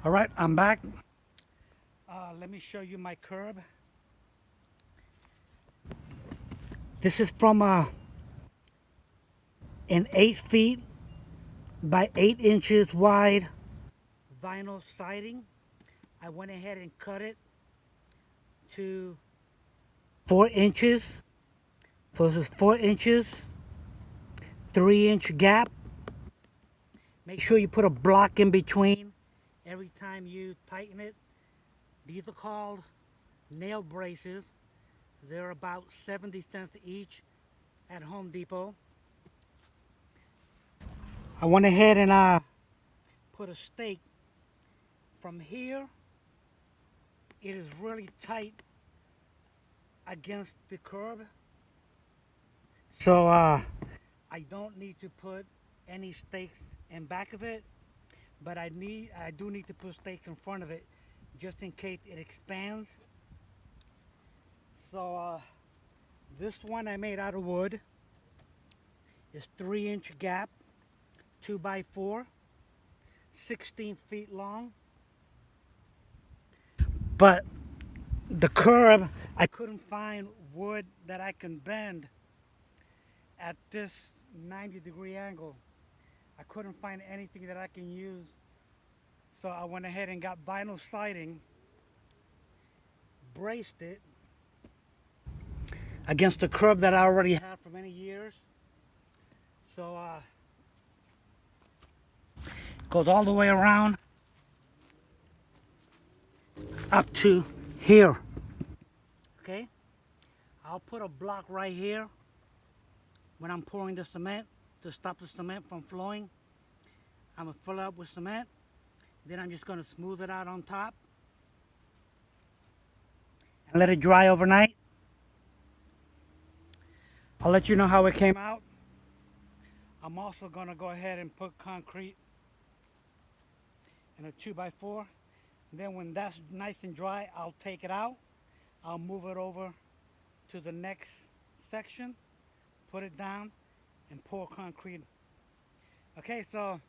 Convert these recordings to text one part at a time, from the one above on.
All right, I'm back. Let me show you my curb. This is from an 8 feet by 8 inches wide vinyl siding. I went ahead and cut it to 4 inches. So this is 4 inches, 3-inch gap. Make sure you put a block in between every time you tighten it. These are called nail braces. They're about 70 cents each at Home Depot. I went ahead and put a stake from here. It is really tight against the curb, so I don't need to put any stakes in back of it, but I do need to put stakes in front of it just in case it expands. So this one I made out of wood. It's 3-inch gap, 2 by 4, 16 feet long. But the curb, I couldn't find wood that I can bend at this 90-degree angle. I couldn't find anything that I can use. So I went ahead and got vinyl siding, braced it against the curb that I already had for many years. So goes all the way around up to here. Okay, I'll put a block right here when I'm pouring the cement to stop the cement from flowing. I'm gonna fill it up with cement, then I'm just gonna smooth it out on top and let it dry overnight. I'll let you know how it came out. I'm also gonna go ahead and put concrete in a 2 by 4. Then when that's nice and dry, I'll take it out. I'll move it over to the next section, put it down, and pour concrete. Okay, so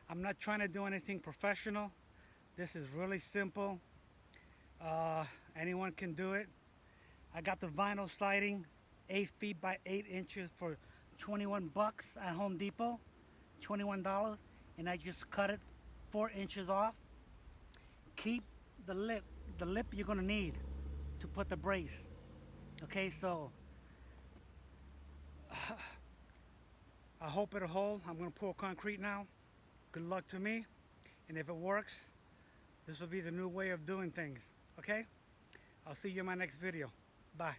I'm not trying to do anything professional. This is really simple. Anyone can do it. I got the vinyl siding, 8 feet by 8 inches for 21 bucks at Home Depot, $21, and I just cut it 4 inches off. Keep the lip you're gonna need to put the brace. Okay, so I hope it'll hold. I'm gonna pour concrete now. Good luck to me, and if it works, this will be the new way of doing things. Okay, I'll see you in my next video. Bye.